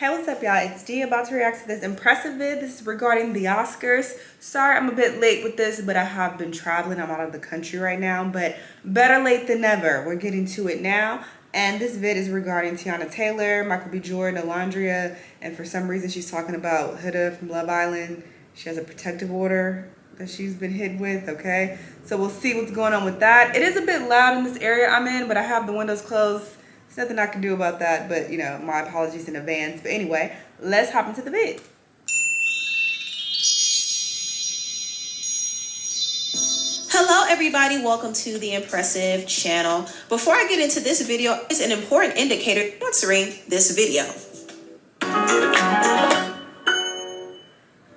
Hey, what's up, y'all? It's D, about to react to this impressive vid. This is regarding the Oscars. Sorry I'm a bit late with this, but I have been traveling. I'm out of the country right now, but better late than never. We're getting to it now. And this vid is regarding Teyana Taylor, Michael B. Jordan, Olandria, and for some reason she's talking about Huda from Love Island. She has a protective order that she's been hit with, okay? So we'll see what's going on with that. It is a bit loud in this area I'm in, but I have the windows closed. There's nothing I can do about that, but you know, my apologies in advance. But anyway, let's hop into the vid. Hello everybody, welcome to the Impressive channel. Before I get into this video, it's an important indicator sponsoring this video.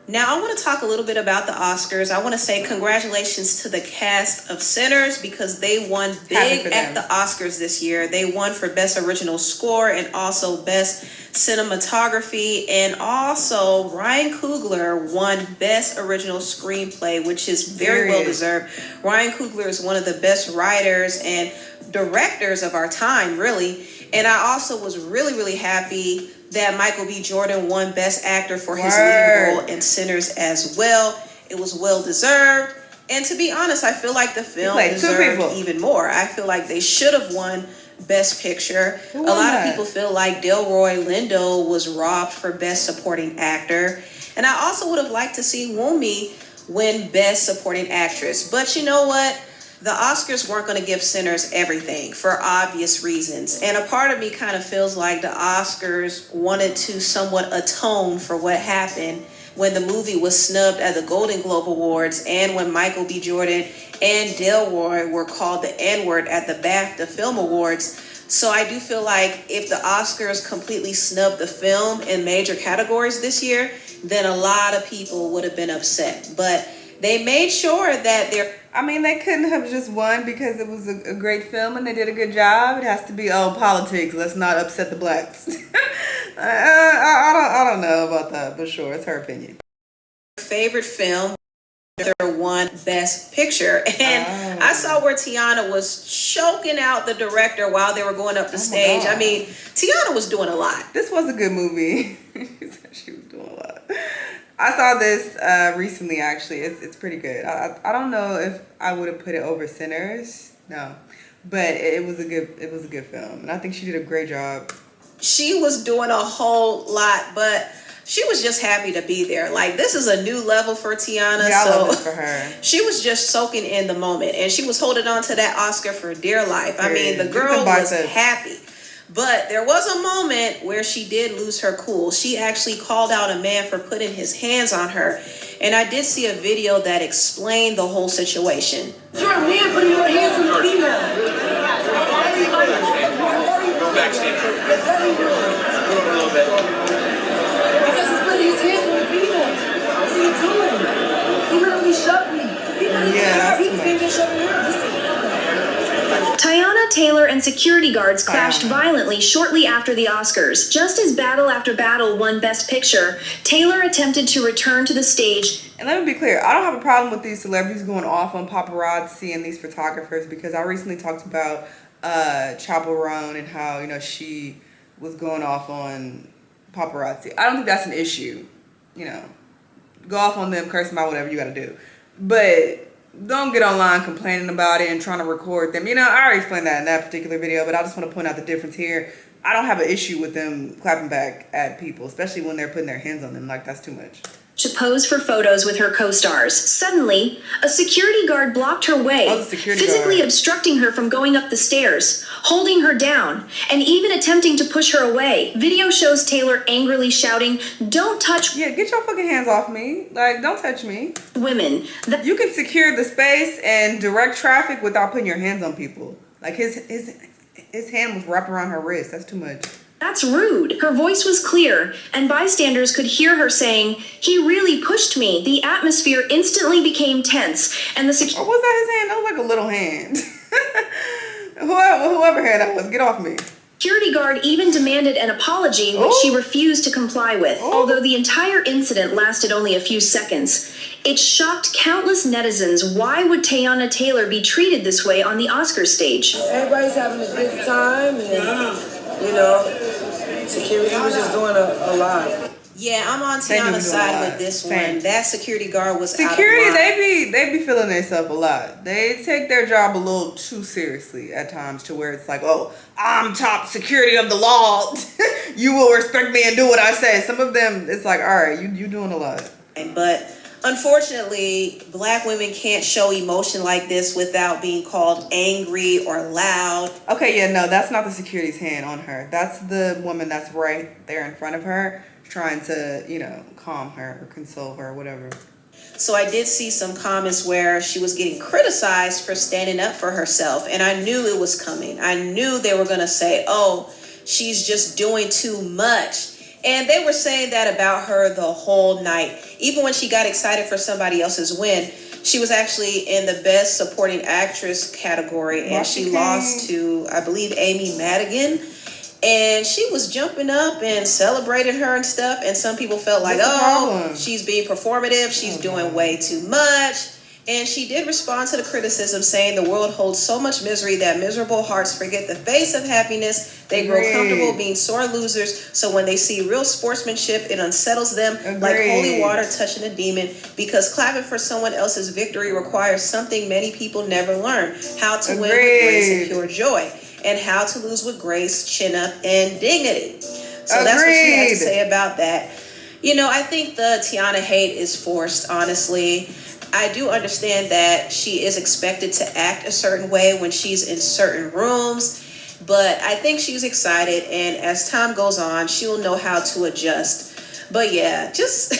Now I want to talk a little bit about the Oscars. I want to say congratulations to the cast of Sinners because they won big at the Oscars this year. They won for Best Original Score and also Best Cinematography, and also Ryan Coogler won Best Original Screenplay, which is very well deserved. Ryan Coogler is one of the best writers and directors of our time, really. And I also was really happy that Michael B. Jordan won Best Actor for his leading role in Sinners as well. It was well deserved. And to be honest, I feel like the film deserved even more. I feel like they should have won Best Picture. A lot of people feel like Delroy Lindo was robbed for Best Supporting Actor. And I also would have liked to see Wunmi win Best Supporting Actress. But you know what? The Oscars weren't going to give Sinners everything for obvious reasons. And a part of me kind of feels like the Oscars wanted to somewhat atone for what happened when the movie was snubbed at the Golden Globe Awards and when Michael B. Jordan and Delroy were called the N-word at the BAFTA Film Awards. So I do feel like if the Oscars completely snubbed the film in major categories this year, then a lot of people would have been upset. But they made sure that they couldn't have just won because it was a great film and they did a good job. It has to be, politics. Let's not upset the blacks. I don't know about that, but sure, it's her opinion. Favorite film won Best Picture, and I saw where Teyana was choking out the director while they were going up the stage. I mean, Teyana was doing a lot. This was a good movie. She was doing a lot. I saw this recently, actually. It's pretty good. I don't know if I would have put it over Sinners, no, but it was a good film, and I think she did a great job. She was doing a whole lot, but she was just happy to be there. Like, this is a new level for Teyana. Yeah, I love this for her. She was just soaking in the moment, and she was holding on to that Oscar for dear life. I mean, the girl was happy. But there was a moment where she did lose her cool. She actually called out a man for putting his hands on her. And I did see a video that explained the whole situation. You're a man putting your hands on a female. Go back, Steve. Move a little bit. Because he's putting his hands on a female. What's he doing? He literally shoved me. He came to shove her. Teyana Taylor and security guards clashed violently shortly after the Oscars. Just as Battle After Battle won Best Picture, Taylor attempted to return to the stage. And let me be clear, I don't have a problem with these celebrities going off on paparazzi and these photographers, because I recently talked about Chappell Roan and how, you know, she was going off on paparazzi. I don't think that's an issue. You know, go off on them, curse them out, whatever you got to do. But don't get online complaining about it and trying to record them. You know, I already explained that in that particular video, but I just want to point out the difference here. I don't have an issue with them clapping back at people, especially when they're putting their hands on them. Like, that's too much. To pose for photos with her co-stars. Suddenly, a security guard blocked her way, physically obstructing her from going up the stairs, holding her down, and even attempting to push her away. Video shows Taylor angrily shouting, "Don't touch..." Yeah, get your fucking hands off me. Like, don't touch me. Women. You can secure the space and direct traffic without putting your hands on people. Like, his hand was wrapped around her wrist. That's too much. That's rude. Her voice was clear, and bystanders could hear her saying, "He really pushed me." The atmosphere instantly became tense, and the Or was that his hand? That was like a little hand. whoever hand that was, get off me. Security guard even demanded an apology, which she refused to comply with. Although the entire incident lasted only a few seconds, it shocked countless netizens. Why would Teyana Taylor be treated this way on the Oscars stage? Everybody's having a good time, and you know, Security was just doing a lot. Yeah, I'm on Teyana's side with this one. That security guard was out of security. line. They be feeling themselves a lot. They take their job a little too seriously at times, to where it's like, oh, I'm top security of the law. You will respect me and do what I say. Some of them, it's like, all right, you doing a lot. But unfortunately, Black women can't show emotion like this without being called angry or loud. Okay, yeah, no, that's not the security's hand on her. That's the woman that's right there in front of her, trying to, calm her or console her or whatever. So I did see some comments where she was getting criticized for standing up for herself. And I knew it was coming. I knew they were going to say, oh, she's just doing too much. And they were saying that about her the whole night. Even when she got excited for somebody else's win, she was actually in the Best Supporting Actress category. And she lost to, I believe, Amy Madigan. And she was jumping up and celebrating her and stuff. And some people felt like, she's being performative. She's doing way too much. And she did respond to the criticism, saying the world holds so much misery that miserable hearts forget the face of happiness. They grow comfortable being sore losers. So when they see real sportsmanship, it unsettles them like holy water touching a demon. Because clapping for someone else's victory requires something many people never learn. How to win with grace and pure joy. And how to lose with grace, chin up, and dignity. So that's what she had to say about that. I think the Teyana hate is forced, honestly. I do understand that she is expected to act a certain way when she's in certain rooms, but I think she's excited, and as time goes on, she'll know how to adjust. But yeah, just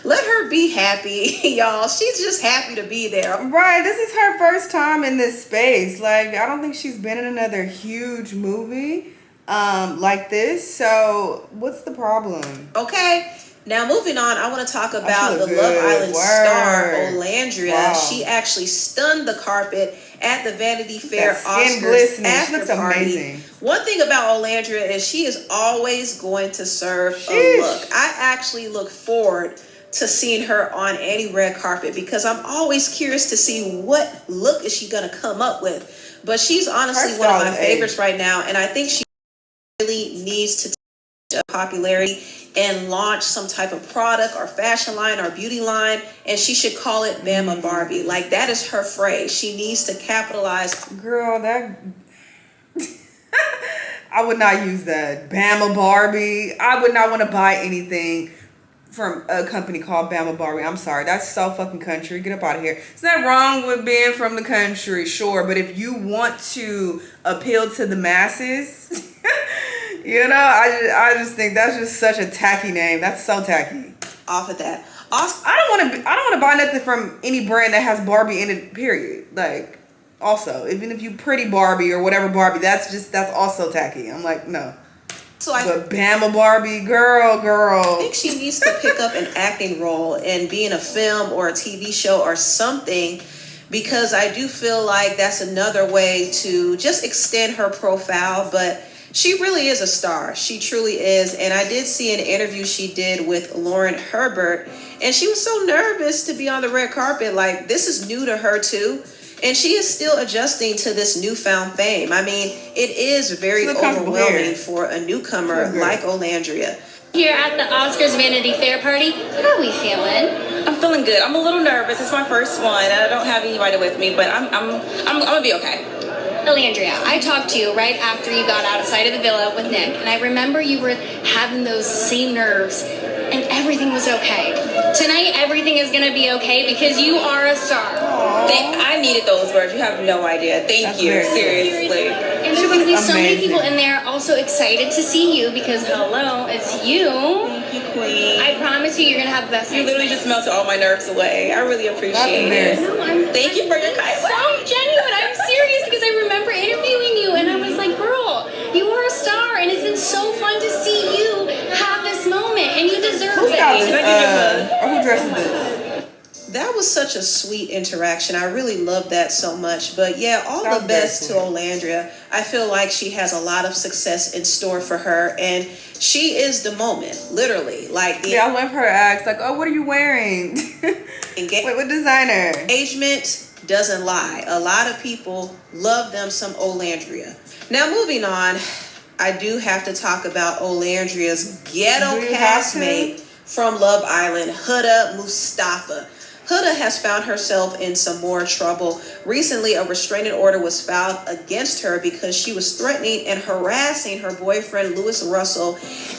let her be happy, y'all. She's just happy to be there. Right, this is her first time in this space. Like, I don't think she's been in another huge movie like this, so what's the problem? Okay. Now, moving on, I want to talk about the Love Island star, Olandria. Wow. She actually stunned the carpet at the Vanity Fair Oscars after party. Amazing. One thing about Olandria is she is always going to serve a look. I actually look forward to seeing her on any red carpet because I'm always curious to see what look is she going to come up with. But she's honestly one of my favorites right now, and I think she really needs to take popularity and launch some type of product or fashion line or beauty line, and she should call it Bama Barbie. Like, that is her phrase. She needs to capitalize. Girl, that I would not use that. Bama Barbie. I would not want to buy anything from a company called Bama Barbie. I'm sorry. That's so fucking country. Get up out of here. It's not wrong with being from the country, sure, but if you want to appeal to the masses, I just think that's just such a tacky name. That's so tacky. Off of that. I don't want to buy nothing from any brand that has Barbie in it, period. Like, also, even if you pretty Barbie or whatever Barbie, that's also tacky. I'm like, no. But Bama Barbie, girl. I think she needs to pick up an acting role and be in a film or a TV show or something, because I do feel like that's another way to just extend her profile. But she really is a star. She truly is. And I did see an interview she did with Lauren Herbert, and she was so nervous to be on the red carpet. Like, this is new to her too. And she is still adjusting to this newfound fame. I mean, it is very overwhelming for a newcomer like Olandria. Here at the Oscars Vanity Fair party, how are we feeling? I'm feeling good. I'm a little nervous. It's my first one, and I don't have anybody with me, but I'm gonna be okay. Olandria, I talked to you right after you got out of sight of the villa with Nick, and I remember you were having those same nerves, and everything was okay. Tonight, everything is gonna be okay because you are a star. I needed those words. You have no idea. Thank you. Seriously. And there's gonna be so many people in there also excited to see you because hello, it's you. Thank you, Queen. I promise you're gonna have the best. You literally just melted all my nerves away. I really appreciate it. Thank you for your kind words. So genuine. I'm serious because I remember interviewing you and I was like, girl, you are a star, and it's been so fun to see you have this moment, and you deserve it. Who dresses this? That was such a sweet interaction. I really loved that so much. But yeah, all the best to Olandria. I feel like she has a lot of success in store for her, and she is the moment, literally. Like, I love her acts. Like, oh, what are you wearing? Wait, what designer? Engagement doesn't lie. A lot of people love them some Olandria. Now, moving on. I do have to talk about Olandria's ghetto castmate from Love Island, Huda Mustafa. Huda has found herself in some more trouble. Recently, a restraining order was filed against her because she was threatening and harassing her boyfriend, Louis Russell,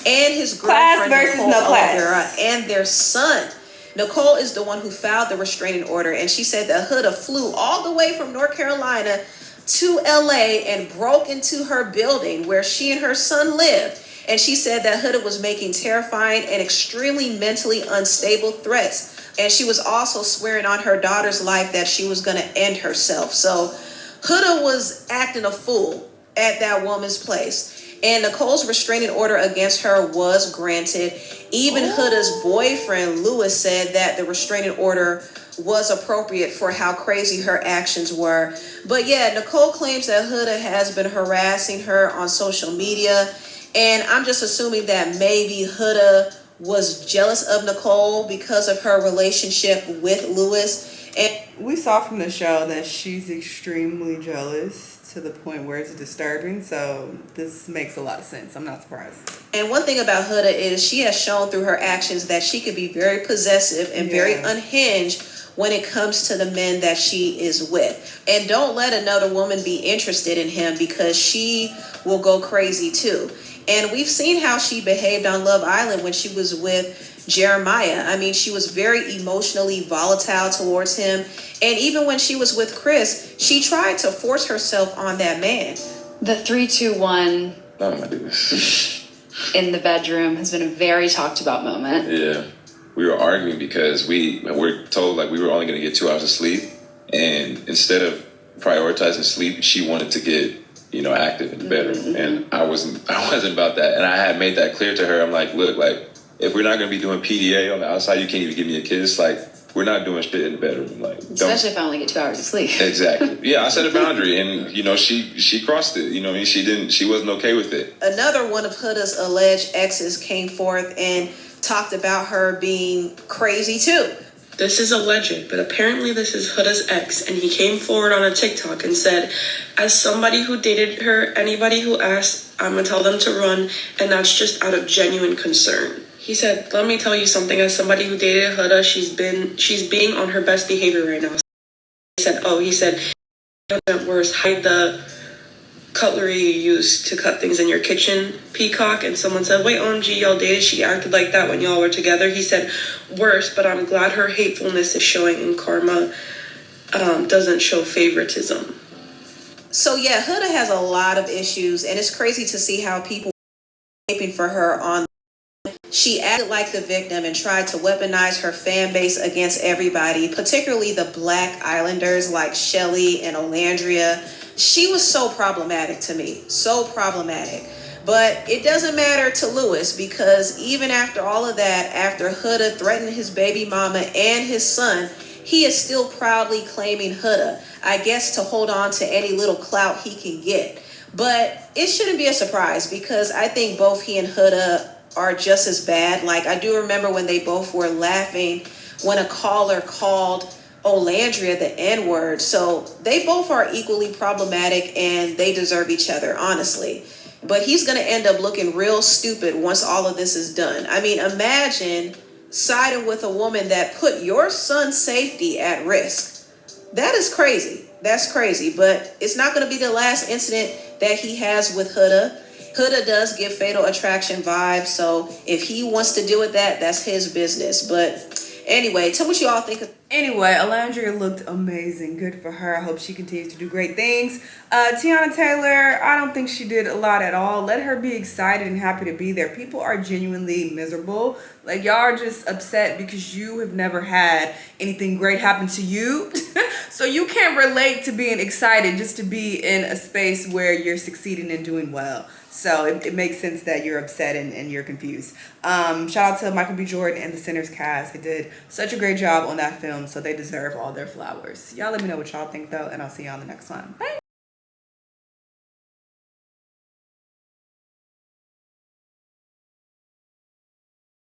and his girlfriend, Nicole Olandria, and their son. Nicole is the one who filed the restraining order, and she said that Huda flew all the way from North Carolina to LA and broke into her building where she and her son lived. And she said that Huda was making terrifying and extremely mentally unstable threats. And she was also swearing on her daughter's life that she was going to end herself. So Huda was acting a fool at that woman's place. And Nicole's restraining order against her was granted. Even Huda's boyfriend, Louis, said that the restraining order was appropriate for how crazy her actions were. But yeah, Nicole claims that Huda has been harassing her on social media. And I'm just assuming that maybe Huda was jealous of Nicole because of her relationship with Louis. And we saw from the show that she's extremely jealous to the point where it's disturbing. So this makes a lot of sense. I'm not surprised. And one thing about Huda is she has shown through her actions that she can be very possessive and very unhinged when it comes to the men that she is with. And don't let another woman be interested in him because she will go crazy too. And we've seen how she behaved on Love Island when she was with Jeremiah. I mean, she was very emotionally volatile towards him. And even when she was with Chris, she tried to force herself on that man. The 3-2-1 Oh my goodness. in the bedroom has been a very talked about moment. Yeah. We were arguing because we're told like we were only going to get 2 hours of sleep. And instead of prioritizing sleep, she wanted to get active in the bedroom. And I wasn't about that. And I had made that clear to her. I'm like, look, like, if we're not going to be doing PDA on the outside, you can't even give me a kiss. Like, we're not doing shit in the bedroom. Like, especially if I only get 2 hours of sleep. Exactly. Yeah, I set a boundary, and she crossed it. She wasn't okay with it. Another one of Huda's alleged exes came forth and talked about her being crazy too. This is alleged, but apparently this is Huda's ex, and he came forward on a TikTok and said, as somebody who dated her, anybody who asks, I'm gonna tell them to run, and that's just out of genuine concern. He said, let me tell you something, as somebody who dated Huda, she's being on her best behavior right now. He said, worse, hide the cutlery you used to cut things in your kitchen, Peacock. And someone said, wait, OMG, y'all dated? She acted like that when y'all were together. He said, worse, but I'm glad her hatefulness is showing and karma doesn't show favoritism. So yeah, Huda has a lot of issues, and it's crazy to see how people are caping for her on. She acted like the victim and tried to weaponize her fan base against everybody, particularly the Black Islanders like Shelly and Olandria. She was so problematic to me, so problematic. But it doesn't matter to Louis, because even after all of that, after Huda threatened his baby mama and his son, he is still proudly claiming Huda, I guess to hold on to any little clout he can get. But it shouldn't be a surprise, because I think both he and Huda are just as bad. Like, I do remember when they both were laughing when a caller called Olandria the N-word. So they both are equally problematic, and they deserve each other, honestly. But he's going to end up looking real stupid once all of this is done. I mean, imagine siding with a woman that put your son's safety at risk. That is crazy. That's crazy. But it's not going to be the last incident that he has with Huda. Huda does give Fatal Attraction vibes, so if he wants to deal with that, that's his business. But anyway, tell me what you all think. Anyway, Olandria looked amazing. Good for her. I hope she continues to do great things. Teyana Taylor, I don't think she did a lot at all. Let her be excited and happy to be there. People are genuinely miserable. Like, y'all are just upset because you have never had anything great happen to you. So you can't relate to being excited just to be in a space where you're succeeding and doing well. So it makes sense that you're upset and you're confused. Shout out to Michael B. Jordan and the Sinners cast. They did such a great job on that film, so they deserve all their flowers. Y'all let me know what y'all think, though, and I'll see y'all on the next one. Bye.